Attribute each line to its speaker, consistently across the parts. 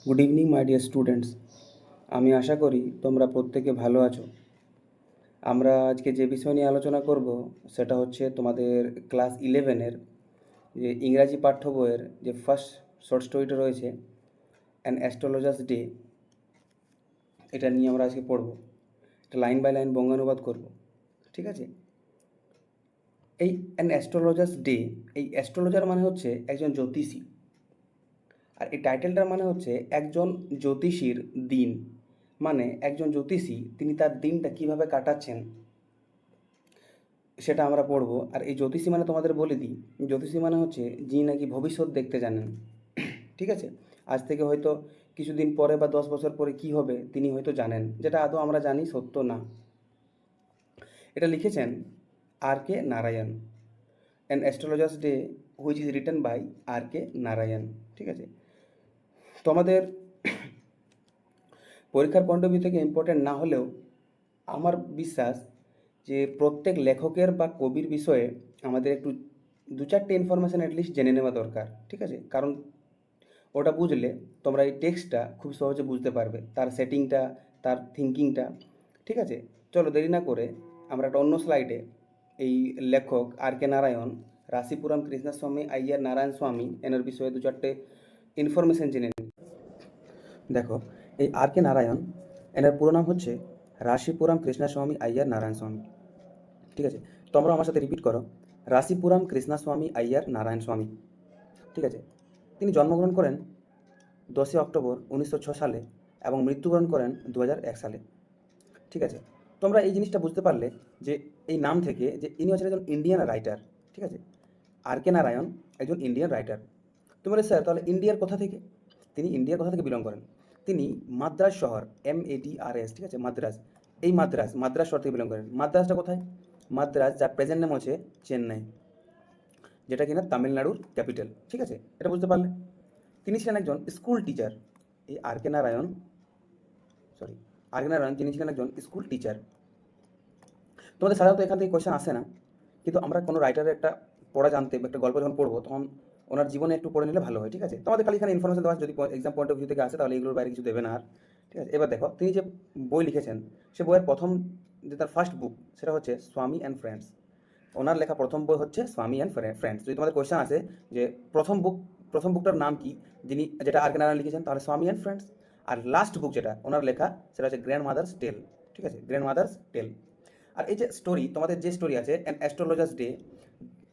Speaker 1: Good evening my dear students. আমি আশা করি তোমরা প্রত্যেকে ভালো আছো। আমরা আজকে যে বিষয় নিয়ে আলোচনা করব সেটা হচ্ছে তোমাদের ক্লাস 11-এর যে ইংরাজি পাঠ্য বইয়ের যে ফার্স্ট শর্ট স্টোরিটা রয়েছে অ্যান অ্যাস্ট্রোলজার্স ডে, এটা নিয়ে আমরা আজকে পড়ব। এটা লাইন বাই লাইন বঙ্গানুবাদ করব, ঠিক আছে? এই অ্যান অ্যাস্ট্রোলজার্স ডে, এই অ্যাস্ট্রোলজার মানে হচ্ছে একজন জ্যোতিষী, আর এই টাইটেলটার মানে হচ্ছে একজন জ্যোতিষীর দিন। মানে একজন জ্যোতিষী তিনি তার দিনটা কিভাবে কাটাচ্ছেন সেটা আমরা পড়বো। আর এই জ্যোতিষী মানে তোমাদের বলে দিই, জ্যোতিষী মানে হচ্ছে যিনি নাকি ভবিষ্যৎ দেখতে জানেন, ঠিক আছে? আজ থেকে হয়তো কিছুদিন পরে বা 10 বছর পরে কি হবে তিনি হয়তো জানেন, যেটা আদৌ আমরা জানি সত্য না। এটা লিখেছেন R K Narayan, an astrologer's day which is written by R K Narayan, ঠিক আছে? তো আমাদের পরীক্ষার পয়েন্ট অফ ভিউ থেকে ইম্পর্টেন্ট না হলেও আমার বিশ্বাস যে প্রত্যেক লেখকের বা কবির বিষয়ে আমাদের একটু 2-4টে ইনফরমেশান অ্যাটলিস্ট জেনে নেওয়া দরকার, ঠিক আছে? কারণ ওটা বুঝলে তোমরা এই টেক্সটটা খুব সহজে বুঝতে পারবে, তার সেটিংটা, তার থিঙ্কিংটা, ঠিক আছে? চলো দেরি না করে আমরা একটা অন্য স্লাইডে এই লেখক আর কে নারায়ণ, রাশিপুরম কৃষ্ণস্বামী আইয়ার নারায়ণ স্বামী এনার বিষয়ে 2-4টে ইনফরমেশান জেনে নিই। দেখো, এই আর কে নারায়ণ এনার পুরো নাম হচ্ছে রাশিপুরম কৃষ্ণস্বামী আইয়ার নারায়ণ স্বামী, ঠিক আছে? তোমরা আমার সাথে রিপিট করো, রাশিপুরম কৃষ্ণস্বামী আইয়ার নারায়ণ স্বামী, ঠিক আছে? তিনি জন্মগ্রহণ করেন 10 অক্টোবর 1906 সালে এবং মৃত্যুবরণ করেন 2001 সালে, ঠিক আছে? তোমরা এই জিনিসটা বুঝতে পারলে যে এই নাম থেকে যে ইনি হচ্ছেন একজন ইন্ডিয়ান রাইটার, ঠিক আছে? আর কে নারায়ণ একজন ইন্ডিয়ান রাইটার। তুমি বলে স্যার তাহলে ইন্ডিয়ার কোথা থেকে? তিনি ইন্ডিয়ার কোথা থেকে বিলং করেন? তিনি মাদ্রাজ শহর, MADRAS, ঠিক আছে? মাদ্রাজ, এই মাদ্রাজ শহর থেকে বিলং করেন। মাদ্রাজটা কোথায়? মাদ্রাজ যার প্রেজেন্ট নেম হচ্ছে চেন্নাই, যেটা কিনা তামিলনাড়ুর ক্যাপিটাল, ঠিক আছে? এটা বুঝতে পারলে। তিনি ছিলেন একজন স্কুল টিচার। এই আর কে নারায়ণ, তিনি ছিলেন একজন স্কুল টিচার। তোমাদের সাধারণত এখান থেকে কোয়েশ্চেন আসে না, কিন্তু আমরা কোনো রাইটারের একটা পড়া জানতে বা একটা গল্প যখন পড়বো তখন ওনার জীবনে একটু পড়ে নিলে ভালো হয়, ঠিক আছে? তোমাদের খালি এখানে ইনফরমেশন দেওয়া, যদি এক্সাম পয়েন্ট অফ ভিউ থেকে আসে তাহলে এগুলোর বাইরে কিছু দেবে না আর, ঠিক আছে? এবার দেখো, তিনি যে বই লিখেছেন সে বইয়ের প্রথম যে তার ফার্স্ট বুক সেটা হচ্ছে স্বামী অ্যান্ড ফ্রেন্ডস। ওনার লেখা প্রথম বই হচ্ছে স্বামী অ্যান্ড ফ্রেন্ডস। যদি তোমাদের কোয়েশ্চেন আসে যে প্রথম বুকটার নাম কি, যেটা আর কে নারায়ণ লিখেছেন, তাহলে স্বামী অ্যান্ড ফ্রেন্ডস। আর লাস্ট বুক যেটা ওনার লেখা সেটা হচ্ছে গ্র্যান্ড মাদার্স টেল, ঠিক আছে? গ্র্যান্ড মাদার্স টেল। আর এই যে স্টোরি, তোমাদের যে স্টোরি আছে অ্যান অ্যাস্ট্রোলজার্স ডে,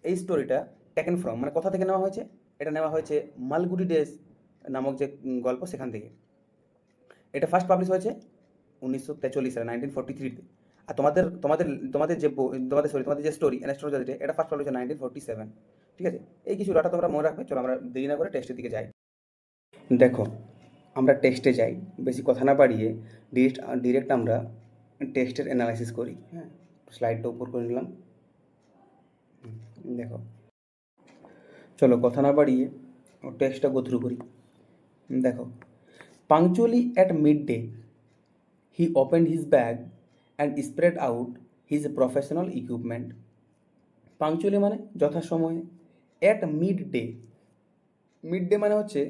Speaker 1: এই স্টোরিটা টেকেন ফ্রম, মানে কোথা থেকে নেওয়া হয়েছে? এটা নেওয়া হয়েছে মালগুডি ডেজ নামক যে গল্প, সেখান থেকে। এটা ফার্স্ট পাবলিশ হয়েছে 1943 সালে, 1943-তে। আর তোমাদের যে তোমাদের যে স্টোরি অ্যাস্ট্রোলজার ডে, এটা ফার্স্ট পাবলিশ হয়েছে 1947, ঠিক আছে? এই কিছু ডাটা তোমরা মনে রাখবে। চলো আমরা দেরি না করে টেক্সটের দিকে যাই। দেখো, আমরা টেক্সটে যাই, বেশি কথা না বাড়িয়ে ডিরেক্ট আমরা টেক্সটের অ্যানালাইসিস করি। হ্যাঁ, স্লাইডটা উপর করে নিলাম। দেখো, চলো কথা না বাড়িয়ে টেক্সটটা গো থ্রু করি। দেখো, punctually at midday he opened his bag and spread out his professional equipment. Punctually মানে যথাসময়ে, at midday, midday মানে হচ্ছে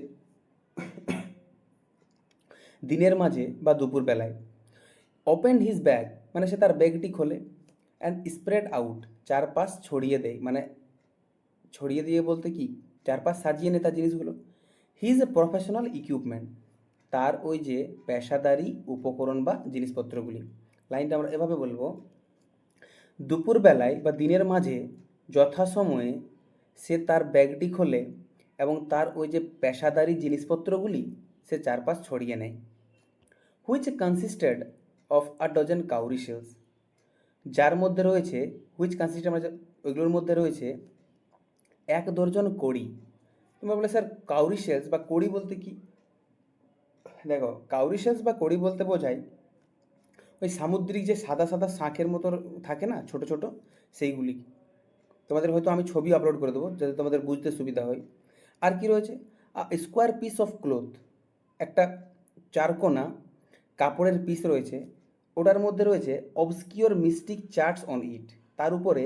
Speaker 1: দিনের মাঝে বা দুপুর বেলায়। ওপেন হিজ ব্যাগ মানে সে তার ব্যাগটি খোলে, অ্যান্ড স্প্রেড আউট চারপাশ ছড়িয়ে দেয়, মানে ছড়িয়ে দিয়ে বলতে কি, চারপাশ সাজিয়ে নেয় তার জিনিসগুলো। হিজ এ প্রফেশনাল ইকুইপমেন্ট, তার ওই যে পেশাদারি উপকরণ বা জিনিসপত্রগুলি। লাইনটা আমরা এভাবে বলবো, দুপুরবেলায় বা দিনের মাঝে যথাসময়ে সে তার ব্যাগটি খোলে এবং তার ওই যে পেশাদারি জিনিসপত্রগুলি সে চারপাশ ছড়িয়ে নেয়। Which কনসিস্টেড of a dozen cowrie shells, যার মধ্যে রয়েছে, হুইচ কনসিস্টেড মানে ওইগুলোর মধ্যে রয়েছে 1 দর্জন কড়ি। তোমরা বলে স্যার কাউরি শেলস বা কড়ি বলতে কি? দেখো, কাউরি শেলস বা কড়ি বলতে বোঝায় ওই সামুদ্রিক যে সাদা সাদা শাঁখের মতো থাকে না, ছোট ছোট, সেইগুলি। তোমাদের হয়তো আমি ছবি আপলোড করে দেবো যাতে তোমাদের বুঝতে সুবিধা হয়। আর কি রয়েছে? স্কোয়ার পিস অফ ক্লোথ, একটা চারকোনা কাপড়ের পিস রয়েছে, ওটার মধ্যে রয়েছে অবস্কিওর মিস্টিক চার্টস অন ইট, তার উপরে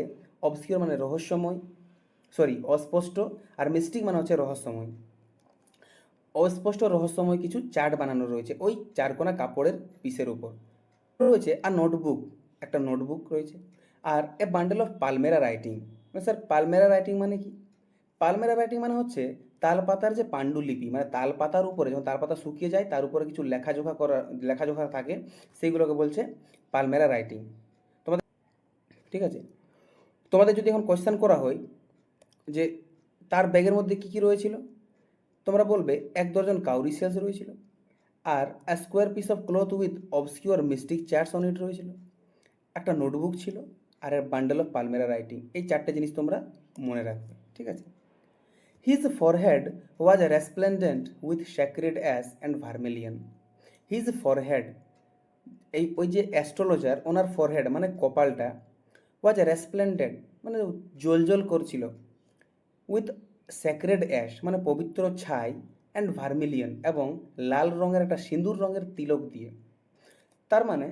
Speaker 1: অবস্কিওর মানে রহস্যময়, অস্পষ্ট, আর মিস্টিক মানে হচ্ছে রহস্যময়। অস্পষ্ট রহস্যময় কিছু চার্ট বানানো রয়েছে ওই চারকোনা কাপড়ের পিসের উপর। রয়েছে আর নোটবুক, একটা নোটবুক রয়েছে, আর a bundle of palmyra writing. Sir palmyra writing মানে কি? পালমেরা রাইটিং মানে হচ্ছে তালপাতার যে পাণ্ডুলিপি, মানে তালপাতার উপরে যখন তালপাতা শুকিয়ে যায় তার উপরে কিছু লেখাজোখা থাকে, সেইগুলোকে বলছে পালমেরা রাইটিং। তোমাদের ঠিক আছে, তোমাদের যদি এখন কোয়েশ্চেন করা হয় যে তার ব্যাগের মধ্যে কী কী রয়েছিল, তোমরা বলবে 1 ডজন কাউরি শেলস রয়েছিল, আর square piece of cloth with obscure mystic charts on it রয়েছিল, একটা নোটবুক ছিল, আর এর বান্ডেল অফ পালমেরা রাইটিং। এই চারটে জিনিস তোমরা মনে রাখবে, ঠিক আছে। His forehead was resplendent with sacred ash and vermilion. His forehead, ওই যে অ্যাস্ট্রোলজার, ওনার ফরহেড মানে কপালটা, ওয়াজ রেসপ্লেন্ডেন্ট মানে জ্বলজ্বল করছিল, উইথ স্যাক্রেড অ্যাশ মানে পবিত্র ছাই, অ্যান্ড ভার্মিলিয়ন এবং লাল রঙের একটা সিঁদুর রঙের তিলক দিয়ে। তার মানে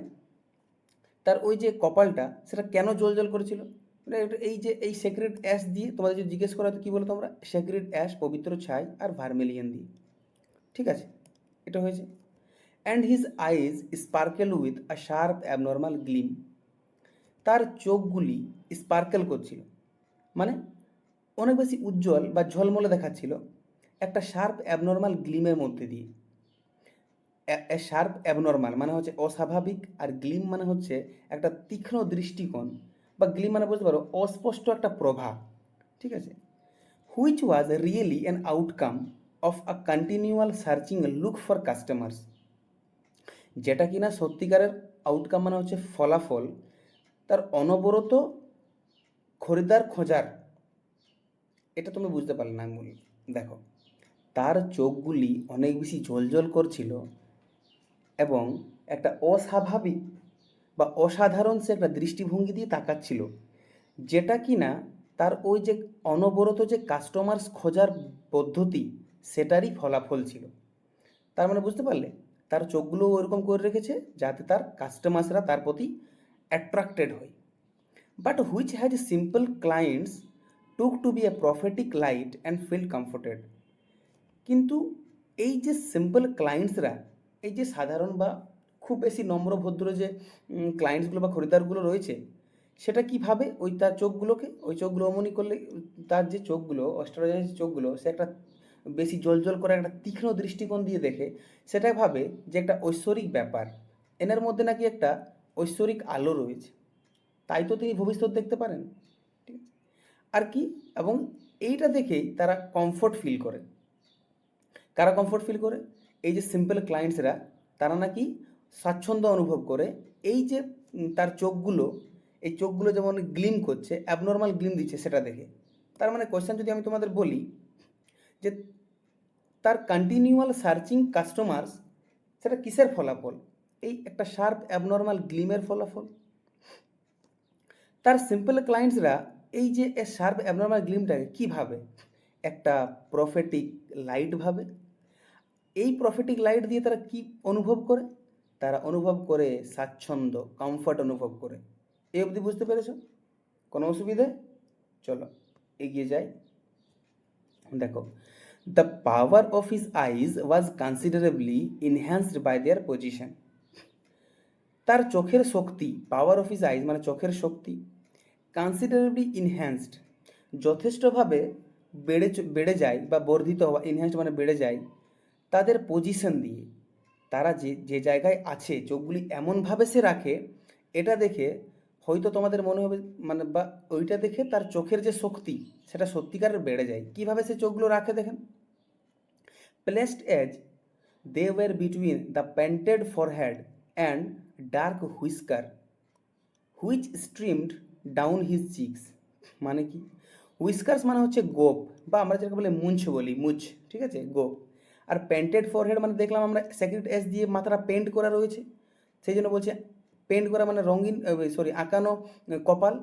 Speaker 1: তার ওই যে কপালটা সেটা কেন জ্বলজ্বল করেছিল, মানে এই যে এই সেক্রেট অ্যাশ দিয়ে, তোমাদের যদি জিজ্ঞেস করা তো কী বলো তোমরা? সেক্রেট অ্যাশ, পবিত্র ছাই আর ভার্মিলিয়ন দিয়ে, ঠিক আছে, এটা হয়েছে। And his eyes sparkle with a sharp abnormal Glim. তার চোখগুলি স্পার্কেল করছিল, মানে অনেক বেশি উজ্জ্বল বা ঝলমলে দেখাচ্ছিল একটা শার্প অ্যাবনর্মাল গ্লিমের মধ্যে দিয়ে। শার্প অ্যাবনর্মাল মানে হচ্ছে অস্বাভাবিক, আর গ্লিম মানে হচ্ছে একটা তীক্ষ্ণ দৃষ্টিকোণ, বা গ্লিম মানে বুঝতে পারো অস্পষ্ট একটা প্রভা, ঠিক আছে। Which was really an outcome of a continual searching look for customers. যেটা কিনা সত্যিকারের আউটকাম মানে হচ্ছে ফলাফল তার অনবরত খরিদ্দার খোঁজার। এটা তুমি বুঝতে পারলে না, আমি বলি দেখো, তার চোখগুলি অনেক বেশি ঝলঝল করছিল এবং একটা অস্বাভাবিক বা অসাধারণ সে একটা দৃষ্টিভঙ্গি দিয়ে তাকাচ্ছিল, যেটা কি না তার ওই যে অনবরত যে কাস্টমার্স খোঁজার পদ্ধতি সেটারই ফলাফল ছিল। তার মানে বুঝতে পারলে, তার চোখগুলো ওরকম করে রেখেছে যাতে তার কাস্টমার্সরা তার প্রতি অ্যাট্রাক্টেড হয়। But which has simple clients took to be a prophetic light and feel comforted. কিন্তু এই যে সিম্পল ক্লায়েন্টসরা, এই যে সাধারণ বা খুব বেশি নম্র ভদ্র যে ক্লায়েন্টসগুলো বা খরিদ্দারগুলো রয়েছে, সেটা কীভাবে ওই তার চোখগুলোকে, ওই চোখগুলো অমনি করলে তার যে চোখগুলো, অস্ট্রেলিয়ার যে চোখগুলো, সে একটা বেশি জ্বলজ্বল করে একটা তীক্ষ্ণ দৃষ্টিকোণ দিয়ে দেখে, সেটা ভাবে যে একটা ঐশ্বরিক ব্যাপার, এনার মধ্যে নাকি একটা ঐশ্বরিক আলো রয়েছে, তাই তো তিনি ভবিষ্যৎ দেখতে পারেন, ঠিক আছে। আর কি, এবং এইটা দেখেই তারা কমফোর্ট ফিল করে। কারা কমফোর্ট ফিল করে? এই যে সিম্পল ক্লায়েন্টসরা, তারা নাকি স্বাচ্ছন্দ্য অনুভব করে এই যে তার চোখগুলো, এই চোখগুলো যেমন গ্লিম করছে, অ্যাবনর্মাল গ্লিম দিচ্ছে সেটা দেখে। তার মানে কোয়েশ্চেন যদি আমি তোমাদের বলি যে তার কন্টিনিউয়াল সার্চিং কাস্টমার্স, সেটা কিসের ফলাফল? এই একটা শার্প অ্যাবনর্মাল গ্লিমের ফলাফল। তার সিম্পল ক্লায়েন্টসরা এই যে শার্প অ্যাবনর্মাল গ্লিমটাকে কী ভাবে? একটা প্রফেটিক লাইট ভাবে। এই প্রফেটিক লাইট দিয়ে তারা কি অনুভব করে? তারা অনুভব করে স্বাচ্ছন্দ্য, কমফর্ট অনুভব করে। এই অবধি বুঝতে পেরেছ? কোনো অসুবিধে? চলো এগিয়ে যাই। দেখো, the power of his eyes was considerably enhanced by their position. তার চোখের শক্তি, পাওয়ার অফ হিজ আইজ মানে চোখের শক্তি, কনসিডারেবলি ইনহ্যান্সড যথেষ্টভাবে বেড়ে যায় বা বর্ধিত হওয়া, ইনহ্যান্সড মানে বেড়ে যায় তাদের পজিশন দিয়ে। তারা যে যে জায়গায় আছে চোখগুলি এমনভাবে সে রাখে, এটা দেখে হয়তো তোমাদের মনে হবে মানে, বা ওইটা দেখে তার চোখের যে শক্তি সেটা সত্যিকারের বেড়ে যায়। কিভাবে সে চোখগুলো রাখে দেখেন। Placed as they were between the painted forehead and dark whisker which streamed down his cheeks. মানে কি? হুইস্কার্স মানে হচ্ছে গোপ, বা আমরা যেটাকে বলে মুঞ্ছ বলি, মুছ, ঠিক আছে, গোপ। আর পেন্টেড ফরহেড মানে দেখলাম আমরা সেক্রেট এস দিয়ে মাথাটা পেন্ট করা রয়েছে, সেই জন্য বলছে পেন্ট করা মানে রঙিন, আঁকানো কপাল।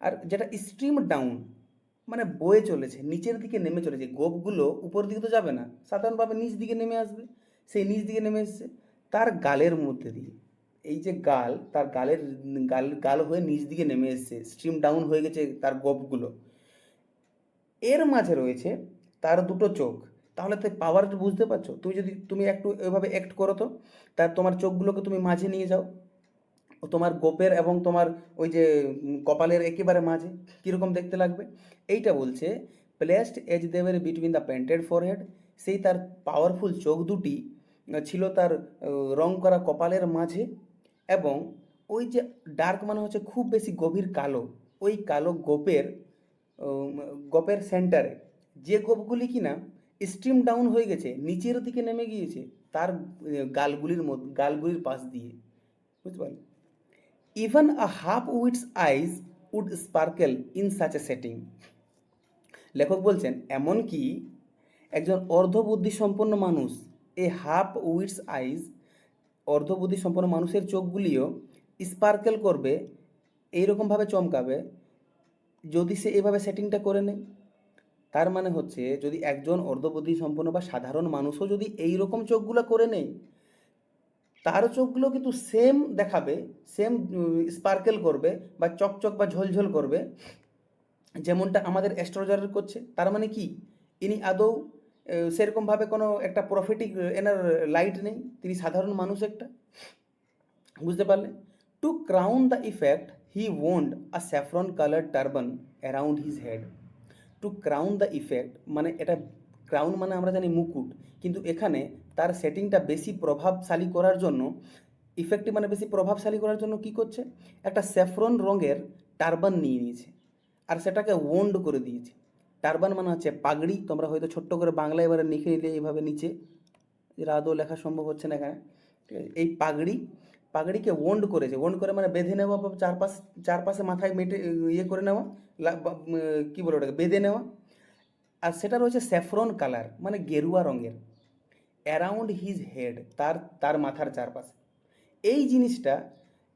Speaker 1: আর যেটা স্ট্রিম ডাউন মানে বয়ে চলেছে, নিচের দিকে নেমে চলেছে, গোপগুলো উপর দিকে তো যাবে না, সাধারণভাবে নিচ দিকে নেমে আসবে, সেই নিচ দিকে নেমে এসছে তার গালের মধ্যে দিয়ে। এই যে গাল, তার গাল হয়ে নিচ দিকে নেমে এসছে, স্ট্রিম ডাউন হয়ে গেছে তার গোপগুলো। এর মাঝে রয়েছে তার দুটো চোখ, তাহলে তো পাওয়ারটা বুঝতে পারছো? তুমি একটু এভাবে অ্যাক্ট করো তো, তার তোমার চোখগুলোকে তুমি মাঝে নিয়ে যাও, ও তোমার গোপের এবং তোমার ওই যে কপালের একেবারে মাঝে কীরকম দেখতে লাগবে। এইটা বলছে প্লেসড এজ দেওয়ার বিটুইন দ্য পেন্টেড ফরহেড, সেই তার পাওয়ারফুল চোখ দুটি ছিল তার রং করা কপালের মাঝে, এবং ওই যে ডার্ক মানে হচ্ছে খুব বেশি গভীর কালো, ওই কালো উম, গোপের সেন্টারে যে গোপগুলি কিনা স্ট্রিম ডাউন হয়ে গেছে, নিচের দিকে নেমে গিয়েছে তার গালগুলির পাশ দিয়ে, বুঝতে পারলে? Even a half-wit's eyes would sparkle in such a setting. লেখক বলছেন এমনকি একজন অর্ধবুদ্ধিসম্পন্ন মানুষ, এ হাফ উইটস আইজ, অর্ধবুদ্ধিসম্পন্ন মানুষের চোখগুলিও স্পার্কেল করবে, এইরকমভাবে চমকাবে যদি সে এভাবে সেটিংটা করে নেয়। তার মানে হচ্ছে যদি একজন অর্ধবুদ্ধিসম্পন্ন বা সাধারণ মানুষও যদি এইরকম চোখগুলো করে নেয়, তার চোখগুলো কিন্তু সেম দেখাবে, সেম স্পার্কেল করবে বা চকচক বা ঝলঝল করবে, যেমনটা আমাদের অ্যাস্ট্রোলজার করছে। তার মানে কি, ইনি আদৌ সেরকমভাবে কোনো একটা প্রফিটিক এনার লাইট নেই, তিনি সাধারণ মানুষ একটা, বুঝতে পারলে? To crown the effect he wound a saffron colour turban around his head. To crown the effect মানে এটা, ক্রাউন মানে আমরা জানি মুকুট, কিন্তু এখানে তার সেটিংটা বেশি প্রভাবশালী করার জন্য, ইফেক্টিভ মানে বেশি প্রভাবশালী করার জন্য কি করছে, একটা স্যাফরন রঙের টারবান নিয়ে নিয়েছে আর সেটাকে ওন্ড করে দিয়েছে। টারবান মানে হচ্ছে পাগড়ি, তোমরা হয়তো ছোট্ট করে বাংলা এবারে লিখে নিলে এইভাবে নিচে, যেটা আদৌ লেখা সম্ভব হচ্ছে না এখানে। ঠিক আছে, এই পাগড়িকে ওন্ড করেছে, ওন্ড করে মানে বেঁধে নেওয়া বা চারপাশে মাথায় মেটে ইয়ে করে নেওয়া, কী বলে ওটাকে, বেঁধে নেওয়া। আর সেটা রয়েছে স্যাফরন কালার মানে গেরুয়া রঙের, অ্যারাউন্ড হিজ হেড, তার তার মাথার চারপাশে। এই জিনিসটা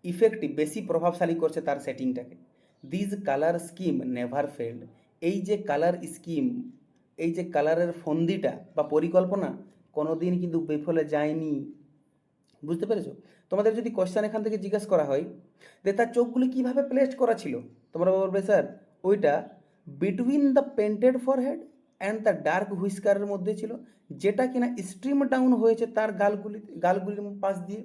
Speaker 1: ইফেক্টিভ, বেশি প্রভাবশালী করছে তার সেটিংটাকে। This colour scheme never failed, এই যে কালার স্কিম, এই যে কালারের ফন্দিটা বা পরিকল্পনা কোনো দিন কিন্তু বিফলে যায়নি, বুঝতে পেরেছো? তোমাদের যদি কোশ্চেন এখান থেকে জিজ্ঞাসা করা হয় যে তার চোখগুলি কীভাবে প্লেসড করা ছিল, তোমরা বলবে স্যার ওইটা between the painted forehead and the dark হুইস্কারের মধ্যে ছিল, যেটা কিনা স্ট্রিম ডাউন হয়েছে তার গালগুলির পাশ দিয়ে।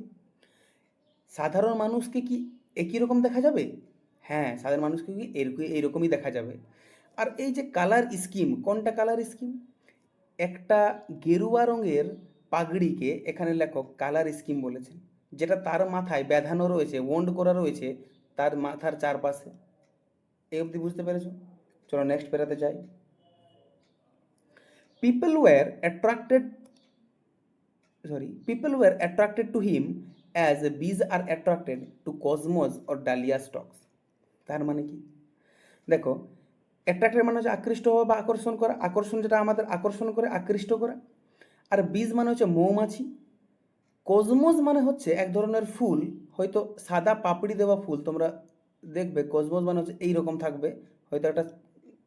Speaker 1: সাধারণ মানুষকে কি একই রকম দেখা যাবে? হ্যাঁ, সাধারণ মানুষকে কি এইরকমই দেখা যাবে। আর এই যে কালার স্কিম, কোনটা কালার স্কিম? একটা গেরুয়া রঙের পাগড়িকে এখানে লেখক কালার স্কিম বলেছেন, যেটা তার মাথায় বেঁধানো রয়েছে, ওন্ড করা রয়েছে তার মাথার চারপাশে। এই অবধি বুঝতে পেরেছো? চলো নেক্সট পেরাতে যাই। People were attracted people were attracted to him as bees are attracted to cosmos or dahlia stalks. তার মানে কি, দেখো, অ্যাট্রাক্টেড মানে হচ্ছে আকৃষ্ট হওয়া বা আকর্ষণ করা, আকর্ষণ যেটা আমাদের আকর্ষণ করে, আকৃষ্ট করা। আর বীজ মানে হচ্ছে মৌমাছি। কসমোস মানে হচ্ছে এক ধরনের ফুল, হয়তো সাদা পাপড়ি দেওয়া ফুল, তোমরা দেখবে কসমোস মানে হচ্ছে এইরকম থাকবে, হয়তো একটা,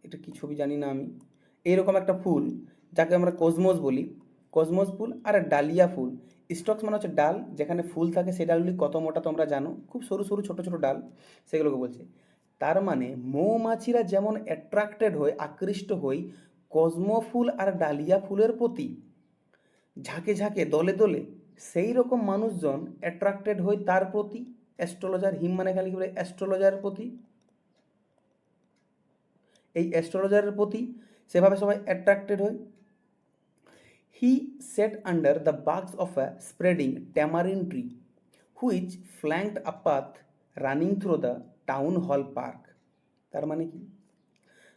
Speaker 1: এটা কি ছবি জানি না আমি, এইরকম একটা ফুল যাকে আমরা কসমোস বলি, কসমোস ফুল। আর ডালিয়া ফুল, স্টক্স মানে হচ্ছে ডাল, যেখানে ফুল থাকে সেই ডালগুলি কত মোটা তোমরা জানো, খুব সরু সরু ছোটো ছোটো ডাল, সেগুলোকে বলছে। তার মানে মৌমাছিরা যেমন অ্যাট্রাক্টেড হয়, আকৃষ্ট হই কসমো ফুল আর ডালিয়া ফুলের প্রতি, ঝাঁকে ঝাঁকে দলে দলে, সেই রকম মানুষজন অ্যাট্রাক্টেড হয় তার প্রতি, অ্যাস্ট্রোলজার, হিম মানে খালি কি বলে, অ্যাস্ট্রোলজারের প্রতি, এই অ্যাস্ট্রোলজারের প্রতি সেভাবে সবাই অ্যাট্রাক্টেড হয়। He sat under the boughs of a spreading tamarind tree which flanked a path running through the town hall park. তার মানে কি,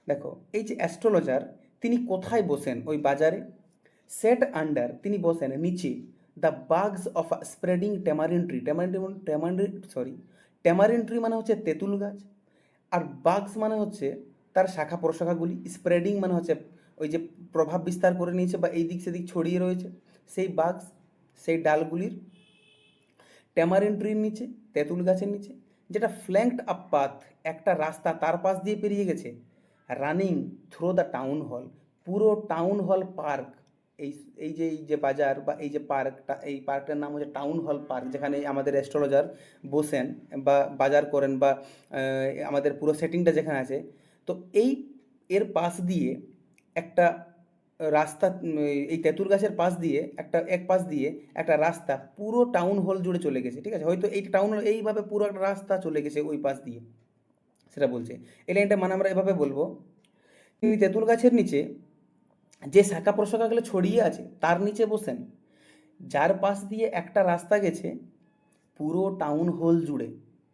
Speaker 1: দেখো এই যে অ্যাস্ট্রোলজার, তিনি কোথায় বসেন? ওই বাজারে। সেট আন্ডার তিনি বসেন নিচে, the boughs of spreading tamarind tree, tamarin tree মানে হচ্ছে তেঁতুল গাছ, আর বাগস মানে হচ্ছে তার শাখা প্রশাখাগুলি, স্প্রেডিং মানে হচ্ছে ওই যে প্রভাব বিস্তার করে নিয়েছে বা এই দিক সেদিক ছড়িয়ে রয়েছে, সেই বাগস, সেই ডালগুলির ট্যামারিন ট্রির নিচে, তেঁতুল গাছের নিচে, যেটা ফ্ল্যাঙ্কড আপ পাথ, একটা রাস্তা তার পাশ দিয়ে পেরিয়ে গেছে, রানিং থ্রু দ্য টাউন হল, পুরো টাউন হল পার্ক, এই এই যে বাজার বা এই যে পার্কটা, এই পার্কটার নাম হচ্ছে টাউন হল পার্ক, যেখানে আমাদের অ্যাস্ট্রোলজার বসেন বা বাজার করেন বা আমাদের পুরো সেটিংটা যেখানে আছে। তো এই এর পাশ দিয়ে একটা রাস্তা, এই তেঁতুল গাছের পাশ দিয়ে এক পাশ দিয়ে একটা রাস্তা পুরো টাউন হল জুড়ে চলে গেছে, ঠিক আছে? হয়তো এই টাউন হল এইভাবে পুরো একটা রাস্তা চলে গেছে ওই পাশ দিয়ে, সেটা বলছে। এই লাইনটা মানে আমরা এভাবে বলবো, এই তেঁতুল গাছের নিচে যে শাখা প্রশাখাগুলো ছড়িয়ে আছে তার নিচে বসেন, যার পাশ দিয়ে একটা রাস্তা গেছে পুরো টাউন হল জুড়ে,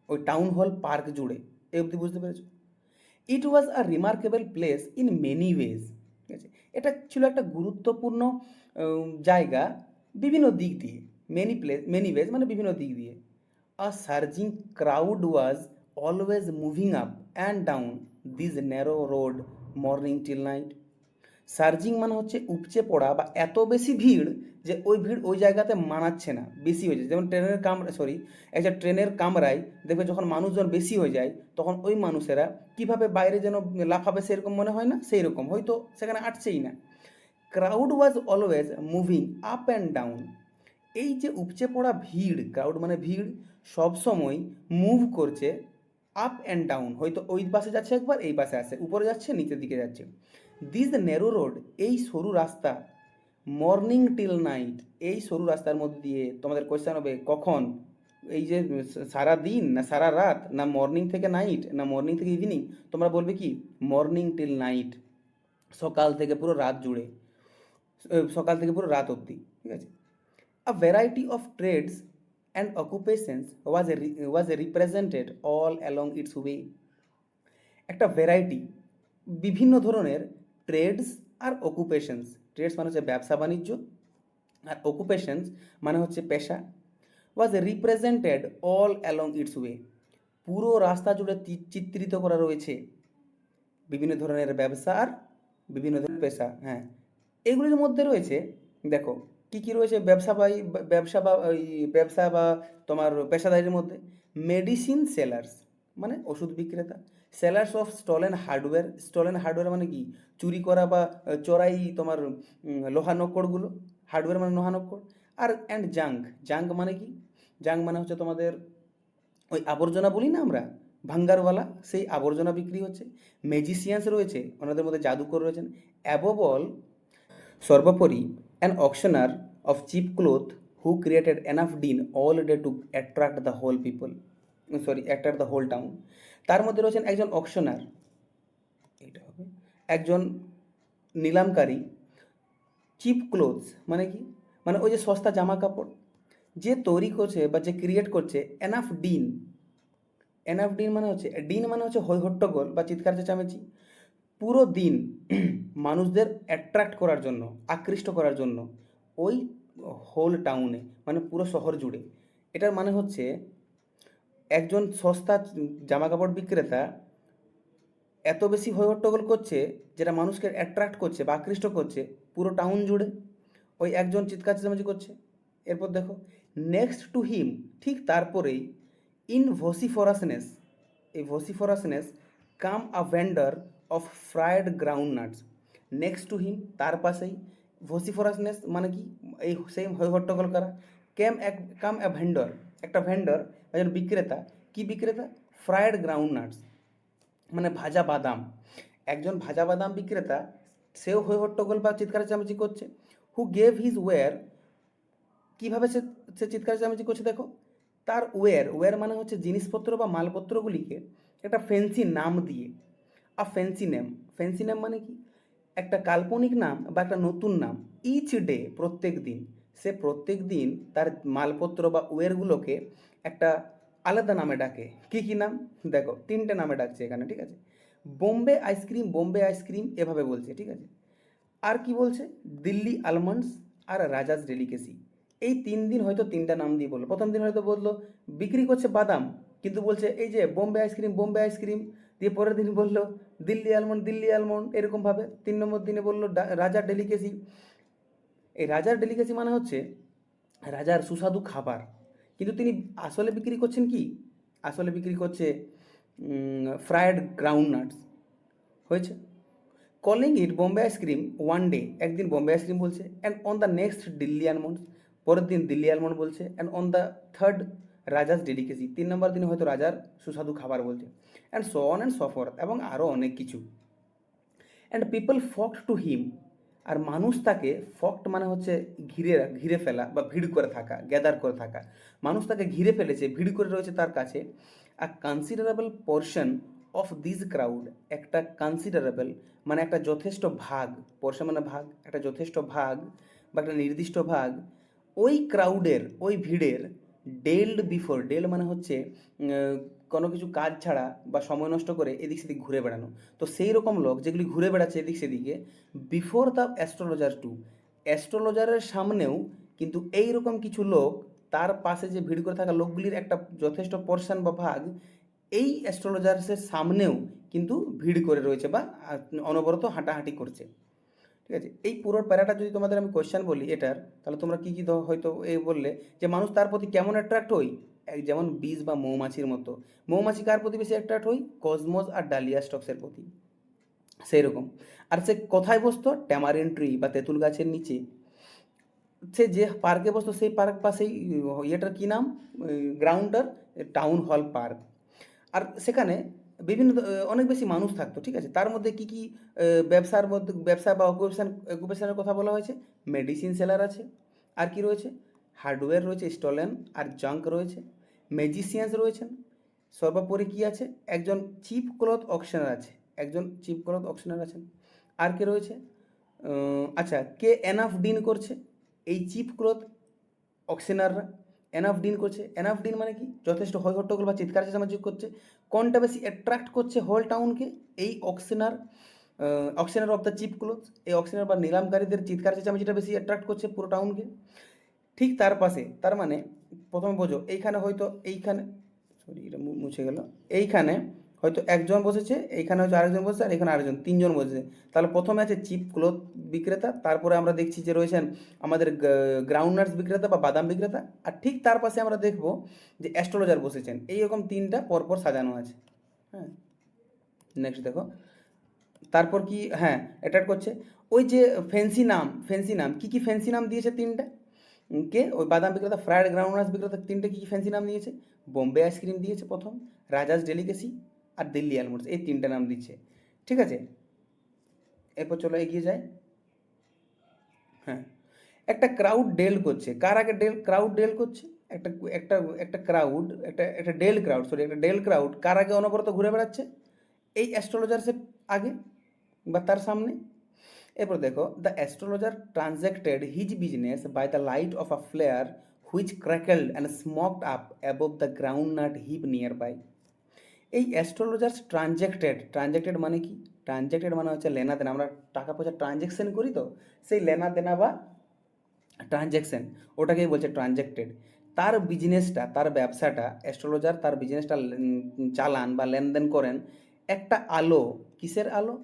Speaker 1: ওই টাউন হল পার্ক জুড়ে। এই অবধি বুঝতে পেরেছো? It was a remarkable place in many ways, ঠিক আছে? এটা ছিল একটা গুরুত্বপূর্ণ জায়গা বিভিন্ন দিক দিয়ে। মেনি ওয়েজ মানে বিভিন্ন দিক দিয়ে। A surging crowd was always moving up and down this narrow road morning till night. Surging মানে হচ্ছে উপচে পড়া বা এত বেশি ভিড় যে ওই ভিড় ওই জায়গাতে মানাচ্ছে না, বেশি হয়ে যায়। যেমন একটা ট্রেনের কামরায় দেখবে যখন মানুষজন বেশি হয়ে যায় তখন ওই মানুষেরা কিভাবে বাইরে যেন লাফাবে সেরকম মনে হয় না, সেই রকম হয়তো সেখানে আটছেই না। Crowd was always moving up and down. এই যে উপচে পড়া ভিড়, ক্রাউড মানে ভিড়, সব সময় মুভ করছে আপ অ্যান্ড ডাউন, হয়তো ওই পাশে যাচ্ছে একবার, এই পাশে আসছে, উপরে যাচ্ছে নিচের দিকে যাচ্ছে। দিস ন্যারো রোড, এই সরু রাস্তা, মর্নিং টিল নাইট, এই সরু রাস্তার মধ্যে দিয়ে তোমাদের কোয়েশ্চেন হবে কখন, এই যে সারা দিন না সারা রাত, না মর্নিং থেকে নাইট, না মর্নিং থেকে ইভিনিং, তোমরা বলবে কি মর্নিং টিল নাইট, সকাল থেকে পুরো রাত জুড়ে, সকাল থেকে পুরো রাত অবধি, ঠিক আছে? A variety of trades and occupations was represented all along its way. একটা ভ্যারাইটি, বিভিন্ন ধরনের ট্রেডস আর অকুপেশনস, ট্রেডস মানে হচ্ছে ব্যবসা বাণিজ্য, আর অকুপেশনস মানে হচ্ছে পেশা, was represented all along its way, পুরো রাস্তা জুড়ে চিত্রিত করা রয়েছে বিভিন্ন ধরনের ব্যবসা আর বিভিন্ন ধরনের পেশা। হ্যাঁ, এগুলির মধ্যে রয়েছে, দেখো কি কি রয়েছে ব্যবসা বা তোমার পেশাদারির মধ্যে। মেডিসিন সেলার্স মানে ওষুধ বিক্রেতা, সেলার্স অফ স্টলেন হার্ডওয়্যার মানে কি চুরি করা বা চোরাই তোমার লোহা নক্কড়গুলো, হার্ডওয়্যার মানে লোহা নক্কড়। আর অ্যান্ড জাঙ্ক মানে কি, জাঙ্ক মানে হচ্ছে তোমাদের ওই আবর্জনা বলি না আমরা, ভাঙ্গারওয়ালা, সেই আবর্জনা বিক্রি হচ্ছে। ম্যাজিশিয়ানস রয়েছে, ওনাদের মধ্যে জাদুকর রয়েছেন। অ্যাবভ অল, সর্বোপরি, an auctioneer of cheap cloth who created enough din all day to attract the whole town. তার মধ্যে রয়েছেন একজন অকশনার, এইটা হবে একজন নিলামকারী। চিপ ক্লোথস মানে কি, মানে ওই যে সস্তা জামা কাপড় যে তৈরি করছে বা যে ক্রিয়েট করছে। এনাফ ডিন মানে হচ্ছে, ডিন মানে হচ্ছে হৈ হট্টগোল বা চিৎকার চেঁচামেচি, পুরো দিন মানুষদের অ্যাট্রাক্ট করার জন্য, আকৃষ্ট করার জন্য ওই হোল টাউনে মানে পুরো শহর জুড়ে। এটার মানে হচ্ছে একজন সস্তা জামা কাপড় বিক্রেতা এত বেশি হৈ হট্টগোল করছে যেটা মানুষকে অ্যাট্রাক্ট করছে বা আকৃষ্ট করছে পুরো টাউন জুড়ে, ওই একজন চিৎকার চেঁচামেচি করছে। এরপর দেখো নেক্সট টু হিম, ঠিক তারপরেই, ইন ভসিফরাসনেস, এই vociferousness came a vendor of fried groundnuts. Next to him তার পাশেই, ভসিফরাসনেস মানে কি এই সেম হৈ হট্টগোল করা। কাম এ ভেন্ডর, একটা ভেন্ডর, একজন বিক্রেতা, কি বিক্রেতা, ফ্রায়েড গ্রাউন্ড নাটস মানে ভাজা বাদাম, একজন ভাজা বাদাম বিক্রেতা, সেও হৈ হট্টগোল বা চিৎকার চেঁচামেচি করছে। হু গেভ হিজ ওয়্যার, কীভাবে সে সে চিৎকার চেঁচামেচি করছে দেখো, তার ওয়্যার মানে হচ্ছে জিনিসপত্র বা মালপত্রগুলিকে একটা ফ্যান্সি নাম দিয়ে। ফ্যান্সি নেম মানে কি একটা কাল্পনিক নাম বা একটা নতুন নাম। ইচ ডে প্রত্যেক দিন, সে প্রত্যেক দিন তার মালপত্র বা ওয়্যারগুলোকে একটা আলাদা নামে ডাকে। কী কী নাম দেখো, তিনটে নামে ডাকছে এখানে, ঠিক আছে? বোম্বে আইসক্রিম এভাবে বলছে, ঠিক আছে? আর কি বলছে, দিল্লি আলমন্ডস আর রাজাস ডেলিকেসি। এই 3 দিন হয়তো 3টা নাম দিয়ে বললো। প্রথম দিন হয়তো বললো বিক্রি করছে বাদাম, কিন্তু বলছে এই যে বোম্বে আইসক্রিম, দিয়ে পরের দিন বললো দিল্লি আলমন্ড এরকমভাবে। 3 নম্বর দিনে বললো রাজার ডেলিকেসি। এই রাজার ডেলিকেসি মানে হচ্ছে রাজার সুস্বাদু খাবার, কিন্তু তিনি আসলে বিক্রি করছেন কি, আসলে বিক্রি করছে ফ্রায়েড গ্রাউন্ড নাটস। হয়েছে। Calling it Bombay ice cream one day, একদিন বোম্বে আইসক্রিম বলছে, and on the next Delhi almonds, পরের দিন দিল্লি আলমন্ড বলছে, and on the third Raja's delicacy, 3 নম্বর দিনে হয়তো রাজার সুস্বাদু খাবার বলছে, অ্যান্ড সো ফর্থ, এবং আরও অনেক কিছু। অ্যান্ড পিপল ফ্লকড টু হিম, আর মানুষ তাকে ফক্ট মানে হচ্ছে ঘিরে ঘিরে ফেলা বা ভিড় করে থাকা, গ্যাদার করে থাকা। মানুষ তাকে ঘিরে ফেলেছে, ভিড় করে রয়েছে তার কাছে। A considerable portion of this crowd, একটা কনসিডারেবল মানে একটা যথেষ্ট ভাগ, পোর্শন মানে ভাগ, একটা যথেষ্ট ভাগ বা একটা নির্দিষ্ট ভাগ ওই ক্রাউডের, ওই ভিড়ের ডেলড বিফোর, ডেল মানে হচ্ছে কোনো কিছু কাজ ছাড়া বা সময় নষ্ট করে এদিক সেদিক ঘুরে বেড়ানো। তো সেই রকম লোক যেগুলি ঘুরে বেড়াচ্ছে এদিক সেদিকে বিফোর দ্য অ্যাস্ট্রোলজার টু, অ্যাস্ট্রোলজারের সামনেও কিন্তু এই রকম কিছু লোক, তার পাশে যে ভিড় করে থাকা লোকগুলির একটা যথেষ্ট পোর্শন বা ভাগ এই অ্যাস্ট্রোলজার্সের সামনেও কিন্তু ভিড় করে রয়েছে বা অনবরত হাঁটাহাঁটি করছে। ঠিক আছে, এই পুরো প্যারাটা যদি তোমাদের আমি কোয়েশ্চেন বলি এটার, তাহলে তোমরা কী কী হয়তো এই বললে যে মানুষ তার প্রতি কেমন অ্যাট্রাক্ট হই, যেমন বীজ বা মৌমাছির মতো। মৌমাছি কার প্রতি বেশি অ্যাট্রাক্ট হই? কসমস আর ডালিয়া স্টকসের প্রতি, সেই রকম। আর সে কোথায় বসতো? ট্যামারিন ট্রি বা তেঁতুল গাছের নিচে। সে যে পার্কে বসতো সেই পার্ক বা সেই ইয়েটার কী নাম, গ্রাউন্ডটার টাউন হল পার্ক। আর সেখানে বিভিন্ন অনেক বেশি মানুষ থাকতো, ঠিক আছে। তার মধ্যে কী কী ব্যবসার মধ্যে, ব্যবসা বা অকুপেশনের কথা বলা হয়েছে? মেডিসিন সেলার আছে, আর কি রয়েছে? হার্ডওয়্যার রয়েছে, স্টলেন আর জাঙ্ক রয়েছে, ম্যাজিশিয়ানস রয়েছেন, সর্বোপরি কী আছে? একজন চিপ ক্লথ অকশনার আছে, একজন চিপ ক্লথ অকশনার আছেন। আর কে রয়েছে? আচ্ছা, কে এনাফ ডিন করছে? এই চিপ ক্লথ অকশনাররা এনাফ ডিন করছে। এনাফ ডিন মানে কি? যথেষ্ট হৈ হট্টগোল বা চিৎকার চেঁচামেচি করছে। কোনটা বেশি অ্যাট্রাক্ট করছে হোল টাউনকে? এই অকশনার, অকশনার অফ দ্য চিপ ক্লোথ, এই অকশনার বা নিলামকারীদের চিৎকার চেঁচামেচিটা বেশি অ্যাট্রাক্ট করছে পুরো টাউনকে। ঠিক তার পাশে, তার মানে প্রথমে বোঝো, এইখানে হয়তো এইখানে, সরি এটা মুছে গেল, এইখানে হয়তো একজন বসেছে, এইখানে হয়তো আরেকজন বসেছে, আর এখানে আরেকজন, তিনজন বসেছে। তাহলে প্রথমে আছে চিপ ক্লোথ বিক্রেতা, তারপরে আমরা দেখছি যে রয়েছেন আমাদের গ্রাউন্ড নাটস বিক্রেতা বা বাদাম বিক্রেতা, আর ঠিক তার পাশে আমরা দেখব যে অ্যাস্ট্রোলজার বসেছেন। এইরকম তিনটা পরপর সাজানো আছে। হ্যাঁ, নেক্সট দেখো, তারপর কি, হ্যাঁ অ্যাটাক করছে ওই যে ফ্যান্সি নাম, ফ্যান্সি নাম কী কী ফ্যান্সি নাম দিয়েছে তিনটা? কে? ওই বাদাম বিক্রেতা, ফ্রাইড গ্রাউন্ডনাটস বিক্রেতা, তিনটে কী কী ফ্যান্সি নাম দিয়েছে? বোম্বে আইসক্রিম দিয়েছে প্রথম, রাজাস ডেলিকেসি আর দিল্লি আলমন্ডস, এই তিনটে নাম দিচ্ছে। ঠিক আছে, এরপর চলো এগিয়ে যায়। হ্যাঁ, একটা ক্রাউড ডেল করছে, কার আগে ডেল, ক্রাউড ডেল করছে? একটা একটা একটা ক্রাউড, একটা একটা ডেল ক্রাউড, সরি একটা ডেল ক্রাউড কার আগে অনবরত ঘুরে বেড়াচ্ছে? এই অ্যাস্ট্রোলজার্সের আগে বা তার সামনে। এরপর দেখো, the astrologer transacted his business by the light of a flare which crackled and smoked up above the groundnut heap nearby. এই অ্যাস্ট্রোলজার্স ট্রানজ্যাক্টেড, ট্রানজ্যাক্টেড মানে কি? ট্রানজ্যাক্টেড মানে হচ্ছে লেনা দেনা, আমরা টাকা পয়সা ট্রানজ্যাকশন করি, তো সেই লেনা দেনা বা ট্রানজ্যাকশন, ওটাকেই বলছে ট্রানজ্যাক্টেড। তার বিজনেসটা, তার ব্যবসাটা, অ্যাস্ট্রোলজার তার বিজনেসটা চালান বা লেনদেন করেন একটা আলো, কিসের আলো?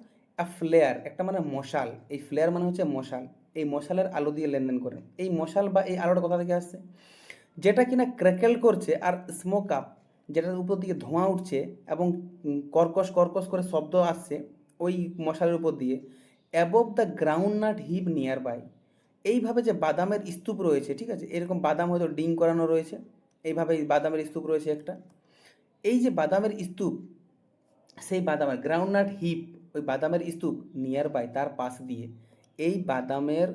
Speaker 1: ফ্লেয়ার, একটা মানে মশাল, এই ফ্লেয়ার মানে হচ্ছে মশাল, এই মশালের আলো দিয়ে লেনদেন করেন। এই মশাল বা এই আলোটা কোথা থেকে আসছে? যেটা কিনা ক্র্যাকেল করছে আর স্মোক আপ, যেটার উপর দিকে ধোঁয়া উঠছে এবং কর্কশ কর্কশ করে শব্দ আসছে ওই মশালের উপর দিয়ে, above the groundnut heap nearby. এইভাবে যে বাদামের স্তূপ রয়েছে, ঠিক আছে, এরকম বাদাম হয়তো ডিং করানো রয়েছে, এইভাবে এই বাদামের স্তূপ রয়েছে একটা। এই যে বাদামের স্তূপ, সেই বাদামের গ্রাউন্ড নাট হিপ, ওই বাদামের স্তূপ নিয়ার বাই, তার পাশ দিয়ে, এই বাদামের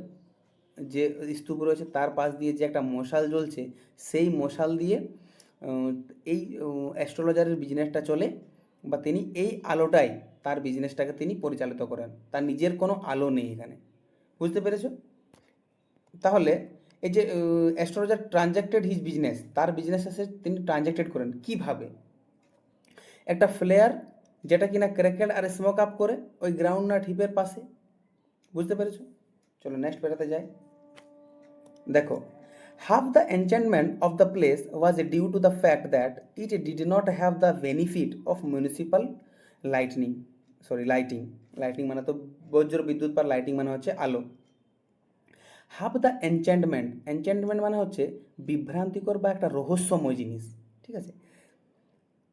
Speaker 1: যে স্তূপ রয়েছে তার পাশ দিয়ে যে একটা মশাল জ্বলছে, সেই মশাল দিয়ে আহ, এই অ্যাস্ট্রোলজারের বিজনেসটা চলে, বা তিনি এই আলোটাই তার বিজনেসটাকে তিনি পরিচালিত করেন, তার নিজের কোনো আলো নেই এখানে। বুঝতে পেরেছো? তাহলে এই যে অ্যাস্ট্রোলজার ট্রানজ্যাক্টেড হিজ বিজনেস, তার বিজনেস আছে তিনি ট্রানজ্যাক্টেড করেন কিভাবে? একটা ফ্লেয়ার যেটা কিনা ক্র্যাকেল আর স্মোক আপ করে ওই গ্রাউন্ড নাট হিপের পাশে। বুঝতে পেরেছো? চলো নেক্সট পেরাতে যাই। দেখো, half the enchantment of the place was due to the fact that it did not have the benefit of municipal lightning, sorry lighting, lighting মানে তো বজ্র বিদ্যুৎ, বা লাইটিং মানে হচ্ছে আলো। হাফ দ্য এনচ্যান্টমেন্ট, এনচ্যান্টমেন্ট মানে হচ্ছে বিভ্রান্তিকর বা একটা রহস্যময় জিনিস, ঠিক আছে।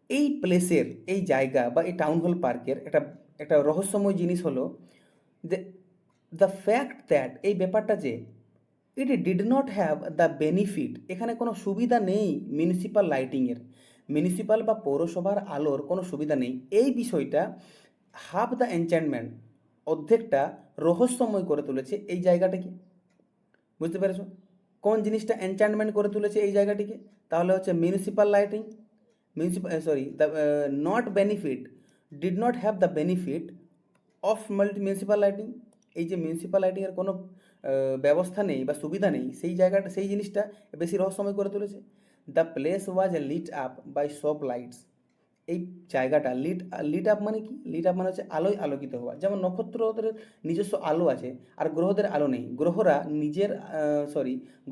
Speaker 1: এই প্লেসের, এই জায়গা বা এই টাউন হল পার্কের একটা একটা রহস্যময় জিনিস হলো যে দ্য ফ্যাক্ট দ্যাট, এই ব্যাপারটা যে ইট did not have the benefit, এখানে কোনো সুবিধা নেই মিউনিসিপ্যাল লাইটিংয়ের, মিউনিসিপ্যাল বা পৌরসভার আলোর কোনো সুবিধা নেই, এই বিষয়টা হাফ দ্য এনচ্যান্টমেন্ট, অর্ধেকটা রহস্যময় করে তুলেছে এই জায়গাটাকে। বুঝতে পেরেছো? কোন জিনিসটা এনচ্যান্টমেন্ট করে তুলেছে এই জায়গাটিকে? তাহলে হচ্ছে municipal lighting, the not benefit, did not have the benefit of municipal lighting. এই যে মিউনিসিপ্যাল লাইটিংয়ের কোনো ব্যবস্থা নেই বা সুবিধা নেই, সেই জায়গাটা, সেই জিনিসটা বেশি রহস্যময় করে তুলেছে। The place was lit up by shop lights. এই জায়গাটা লিট আপ মানে কি? লিট আপ মানে হচ্ছে আলোয় আলোকিত হওয়া। যেমন নক্ষত্রদের নিজস্ব আলো আছে আর গ্রহদের আলো নেই,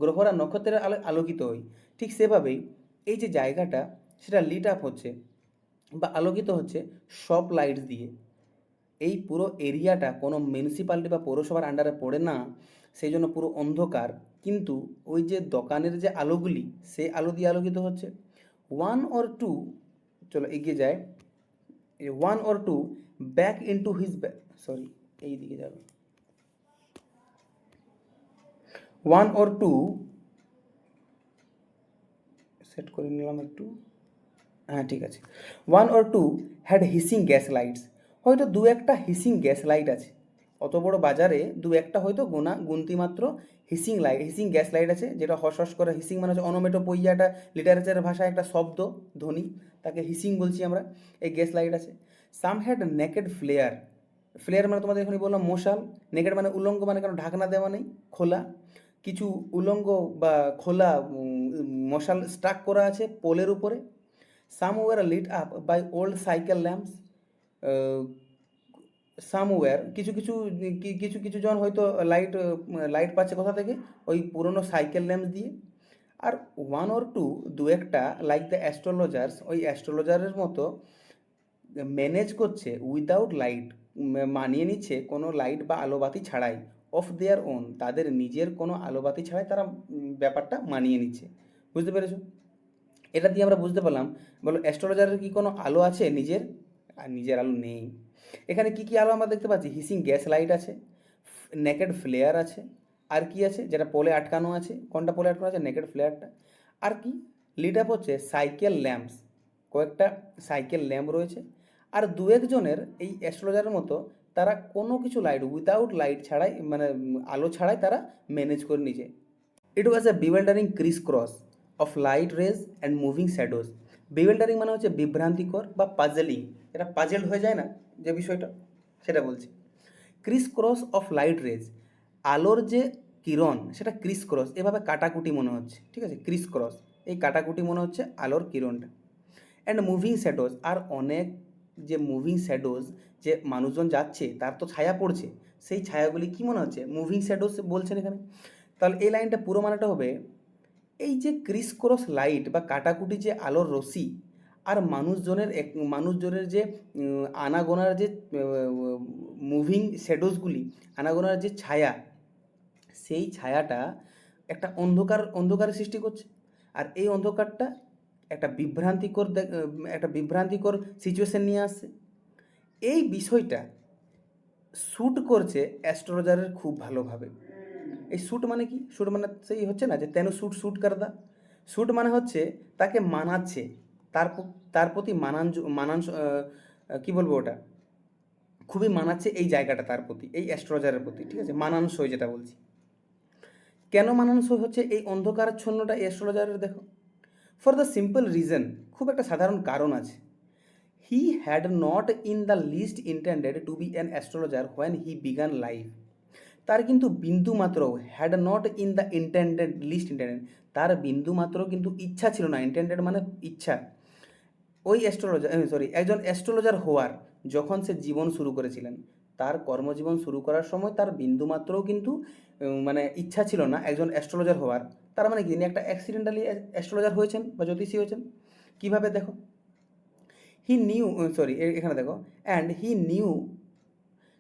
Speaker 1: গ্রহরা নক্ষত্রের আলোয় আলোকিত হয়। ঠিক সেভাবেই এই যে জায়গাটা, সেটা লিট আপ হচ্ছে বা আলোকিত হচ্ছে সব লাইটস দিয়ে। এই পুরো এরিয়াটা কোনো মিউনিসিপ্যালিটি বা পৌরসভার আন্ডারে পড়ে না, সেই জন্য পুরো অন্ধকার। কিন্তু ওই যে দোকানের যে আলোগুলি, সেই আলো দিয়ে আলোকিত হচ্ছে। ওয়ান অর টু, চলো এগিয়ে যায়, one or to back into his, এই দিকে যাবে, ওয়ান অর টু, সেট করে নিলাম একটু, হ্যাঁ ঠিক আছে। One or two had hissing gas lights. হয়তো দু একটা হিসিং গ্যাস লাইট আছে, অত বড় বাজারে দু একটা হয়তো গুনতি মাত্র হিসিং গ্যাস লাইট আছে, যেটা হস হস করে, হিসিং মানে হচ্ছে অনোমেটোপইয়া, একটা লিটারেচারের ভাষায় একটা শব্দ, ধ্বনি, তাকে হিসিং বলছি আমরা। এই গ্যাস লাইট আছে। সাম হ্যাড নেকেড ফ্লেয়ার। ফ্লেয়ার মানে তোমাদের এখানে বললাম মশাল। নেকেড মানে উলঙ্গ, মানে কেন ঢাকনা দেওয়া নেই, খোলা। কিছু উলঙ্গ বা খোলা মশাল স্টাক করা আছে পোলের উপরে। Some were lit up by old cycle lamps. Some were, কিছু কিছু জন হয়তো লাইট পাচ্ছে কোথা থেকে? ওই পুরনো সাইকেল ল্যাম্প দিয়ে। আর ওয়ান অর টু, দু একটা, লাইক দ্য অ্যাস্ট্রোলজার্স, ওই অ্যাস্ট্রোলজারের মতো ম্যানেজ করছে উইদাউট লাইট, মানিয়ে নিচ্ছে কোনো লাইট বা আলোবাতি ছাড়াই। অফ দেয়ার ওন, তাদের নিজের কোনো আলোবাতি ছাড়াই তারা ব্যাপারটা মানিয়ে নিচ্ছে। বুঝতে পেরেছো? এটা দিয়ে আমরা বুঝতে পারলাম, বলো অ্যাস্ট্রোলজারের কি কোনো আলো আছে নিজের? আর নিজের আলো নেই। এখানে কি কি আলো আমরা দেখতে পাচ্ছি? হিসিং গ্যাস লাইট আছে, নেকেড ফ্লেয়ার আছে, আর কি আছে যেটা পোলে আটকানো আছে? কোনটা পোলে আটকানো আছে? নেকেড ফ্লেয়ারটা। আর কি লিড আপ হচ্ছে? সাইকেল ল্যাম্পস, কয়েকটা সাইকেল ল্যাম্প রয়েছে। আর দু একজনের এই অ্যাস্ট্রোলজারের মতো তারা কোনো কিছু লাইট, উইদাউট লাইট ছাড়াই, মানে আলো ছাড়াই তারা ম্যানেজ করে নিছে। It was a bewildering crisscross of light rays and moving shadows. Bewildering মানে হচ্ছে বিভ্রান্তিকর বা পাজেলিং, এটা পাজেল হয়ে যায় না যে বিষয়টা, সেটা বলছি। Crisscross of light rays, আলোর যে কিরণ সেটা ক্রিস ক্রস, এভাবে কাটাকুটি মনে হচ্ছে, ঠিক আছে? ক্রিস ক্রস, এই কাটাকুটি মনে হচ্ছে আলোর কিরণটা। অ্যান্ড মুভিং শ্যাডোজ, আর অনেক যে মুভিং শ্যাডোজ, যে মানুষজন যাচ্ছে তার তো ছায়া পড়ছে, সেই ছায়াগুলি কি মনে হচ্ছে? মুভিং শ্যাডোজ বলছেন এখানে। তাহলে এই লাইনটা পুরো মানেটা হবে, এই যে ক্রিস ক্রস লাইট বা কাটাকুটি যে আলোর রশ্মি, আর মানুষজনের যে আনাগোনার যে মুভিং শ্যাডোজগুলি, আনাগোনার যে ছায়া, সেই ছায়াটা একটা অন্ধকারের সৃষ্টি করছে। আর এই অন্ধকারটা একটা বিভ্রান্তিকর সিচুয়েশন নিয়ে আসছে। এই বিষয়টা শ্যুট করছে অ্যাস্ট্রোলজারের খুব ভালোভাবে। এই শ্যুট মানে কি? শ্যুট মানে সেই হচ্ছে না যে তেন শ্যুট শ্যুট করদা। শ্যুট মানে হচ্ছে তাকে মানাচ্ছে, তার প্রতি মানান, কী বলবো ওটা, খুবই মানাচ্ছে এই জায়গাটা তার প্রতি, এই অ্যাস্ট্রোলজারের প্রতি, ঠিক আছে? মানানসই যেটা বলছি। কেন মানানসই হচ্ছে এই অন্ধকারাচ্ছন্নটা অ্যাস্ট্রোলজারের? দেখো, ফর দ্য সিম্পল রিজন, খুব একটা সাধারণ কারণ আছে। He had not in the least intended to be an astrologer when he began life. তার কিন্তু বিন্দু মাত্র, had not in the intended, তার বিন্দু মাত্র কিন্তু ইচ্ছা ছিল না। ইন্টেন্ডেড মানে ইচ্ছা। ওই একজন অ্যাস্ট্রোলজার হওয়ার, যখন সে জীবন শুরু করেছিলেন, তার কর্মজীবন শুরু করার সময় তার বিন্দুমাত্রও কিন্তু মানে ইচ্ছা ছিল না একজন অ্যাস্ট্রোলজার হওয়ার। তার মানে কি? তিনি একটা অ্যাক্সিডেন্টালি অ্যাস্ট্রোলজার হয়েছেন বা জ্যোতিষী হয়েছেন। কীভাবে? দেখো, হি নিউ, এখানে দেখো, and he knew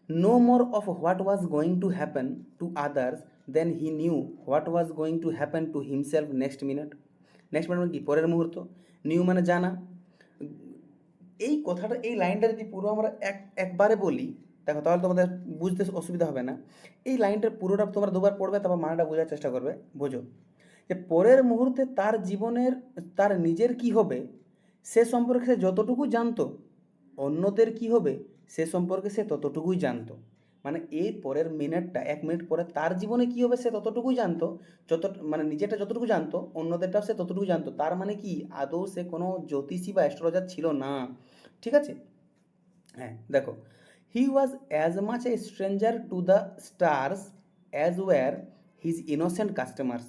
Speaker 1: no more of what was going to happen to others than he knew what was going to happen to himself next minute. Next minute মানে কি? পরের মুহূর্ত। নিউ মানে জানা। এই কথাটা, এই লাইনটা যদি পুরো আমরা একবারে বলি, দেখো, তাহলে তোমাদের বুঝতে অসুবিধা হবে না। এই লাইনটার পুরোটা তোমরা দুবার পড়বে, তারপর মানেটা বোঝার চেষ্টা করবে। বোঝো যে পরের মুহূর্তে তার জীবনের, তার নিজের কি হবে সে সম্পর্কে সে যতটুকু জানতো, অন্যদের কি হবে সে সম্পর্কে সে ততটুকুই জানতো। মানে এই পরের মিনিটটা 1 মিনিট পরে তার জীবনে কী হবে সে ততটুকুই জানতো, যত মানে নিজেরটা যতটুকু জানতো অন্যদেরটাও সে ততটুকু জানতো। তার মানে কি আদৌ সে কোনো জ্যোতিষী বা অ্যাস্ট্রোলজার ছিল না, ঠিক আছে। হ্যাঁ দেখো, he was as much a stranger to the stars as were his innocent customers.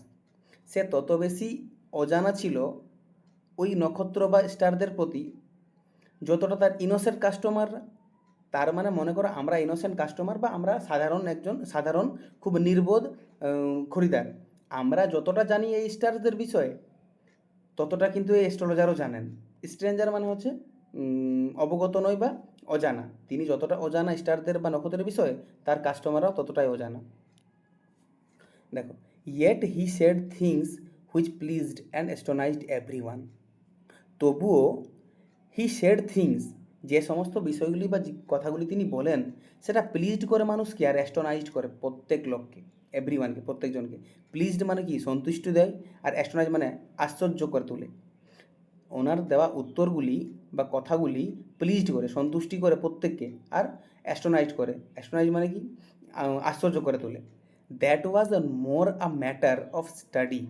Speaker 1: সে তত বেশি অজানা ছিল ওই নক্ষত্র বা স্টারদের প্রতি যতটা তার ইনোসেন্ট কাস্টমাররা। তার মানে মনে করো আমরা ইনোসেন্ট কাস্টমার বা আমরা সাধারণ খুব নির্বোধ খরিদ্দার। আমরা যতটা জানি এই স্টারদের বিষয়ে ততটা কিন্তু এই অ্যাস্ট্রোলজারও জানেন। স্ট্রেঞ্জার মানে হচ্ছে অবগত নয় বা অজানা। তিনি যতটা অজানা স্টারদের বা নক্ষত্রের বিষয়ে তার কাস্টমাররাও ততটাই অজানা। দেখো, yet he said things which pleased and astonished everyone. তবুও হি সেড থিংস, যে সমস্ত বিষয়গুলি বা কথাগুলি তিনি বলেন সেটা প্লিজড করে মানুষকে আর অ্যাস্টনাইজড করে প্রত্যেক লোককে, এভরি ওয়ানকে, প্রত্যেকজনকে। প্লিজড মানে কি সন্তুষ্ট দেয়, আর অ্যাস্টনাইজ মানে আশ্চর্য করে তোলে। ওনার দেওয়া উত্তরগুলি বা কথাগুলি প্লিজড করে, সন্তুষ্টি করে প্রত্যেককে, আর অ্যাস্ট্রোনাইজ মানে কি আশ্চর্য করে তোলে। That was more a matter of study.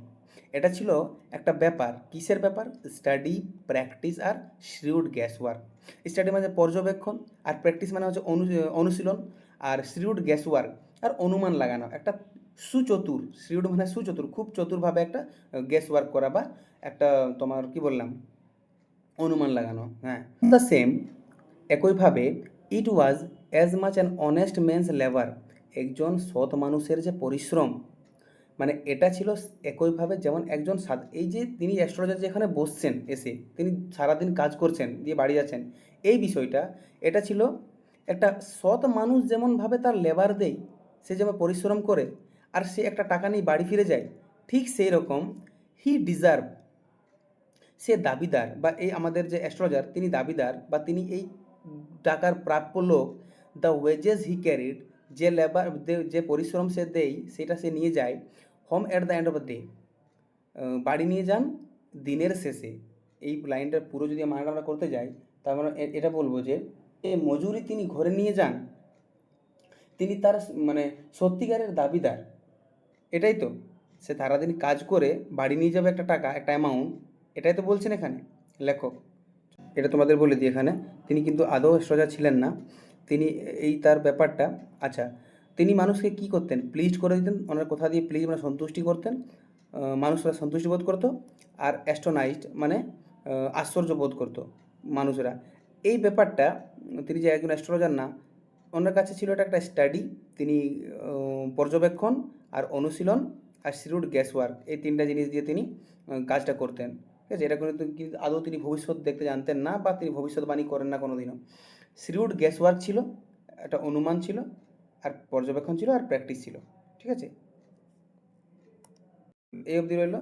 Speaker 1: এটা ছিল একটা ব্যাপার, কিসের ব্যাপার? স্টাডি, প্র্যাকটিস আর শ্রিউড গ্যাস ওয়ার্ক। স্টাডি মানে পর্যবেক্ষণ, আর প্র্যাকটিস মানে হচ্ছে অনুশীলন, আর শ্রিউড গ্যাস ওয়ার্ক আর অনুমান লাগানো। একটা সুচতুর, শ্রিউড মানে সুচতুর, খুব চতুরভাবে একটা গ্যাস ওয়ার্ক করা বা একটা তোমার কি বললাম অনুমান লাগানো। হ্যাঁ, দ্য সেম, একইভাবে it was as much an honest men's labour. একজন সৎ মানুষের যে পরিশ্রম, মানে এটা ছিল একইভাবে যেমন একজন এই যে তিনি অ্যাস্ট্রোলজার যেখানে বসছেন এসে তিনি সারাদিন কাজ করছেন দিয়ে বাড়ি যাচ্ছেন, এই বিষয়টা এটা ছিল একটা সৎ মানুষ যেমনভাবে তার লেবার দেয়, সে যেমন পরিশ্রম করে আর সে একটা টাকা নিয়ে বাড়ি ফিরে যায়, ঠিক সেই রকম হি ডিজার্ভ, সে দাবিদার, বা এই আমাদের যে অ্যাস্ট্রোলজার তিনি দাবিদার বা তিনি এই টাকার প্রাপ্য লোক। দ্য ওয়েজেস হি ক্যারিড, যে লেবার যে পরিশ্রম সে দেয় সেটা সে নিয়ে যায় home at the end of the day, বাড়ি নিয়ে যান দিনের শেষে। এই লাইনটার পুরো যদি আমরা করতে যাই তার মানে এটা বলবো যে এই মজুরি তিনি ঘরে নিয়ে যান, তিনি তার মানে সত্যিকারের দাবিদার। এটাই তো, সে সারাদিন কাজ করে বাড়ি নিয়ে যাবে একটা টাকা, একটা অ্যামাউন্ট, এটাই তো বলছেন এখানে লেখক। এটা তোমাদের বলে দিই, এখানে তিনি কিন্তু আদৌ সোজা ছিলেন না। তিনি এই তার ব্যাপারটা, আচ্ছা, তিনি মানুষকে কি করতেন? প্লিজ করে দিতেন, ওনার কথা দিয়ে প্লিজ মানে সন্তুষ্টি করতেন, মানুষরা সন্তুষ্টি বোধ করতো। আর অ্যাস্ট্রোনাইজড মানে আশ্চর্য বোধ করতো মানুষরা। এই ব্যাপারটা তিনি যে একজন অ্যাস্ট্রোলজার না, ওনার কাছে ছিল এটা একটা স্টাডি। তিনি পর্যবেক্ষণ আর অনুশীলন আর শ্রিউড গ্যাস ওয়ার্ক, এই তিনটা জিনিস দিয়ে তিনি কাজটা করতেন, ঠিক আছে। এটা কিন্তু আদৌ তিনি ভবিষ্যৎ দেখতে জানতেন না বা তিনি ভবিষ্যৎবাণী করেন না কোনো দিনও। শ্রিউড গ্যাস ওয়ার্ক ছিল, একটা অনুমান ছিল, আর পর্যবেক্ষণ ছিল, আর প্র্যাকটিস ছিল, ঠিক আছে। এই অবধি রইল।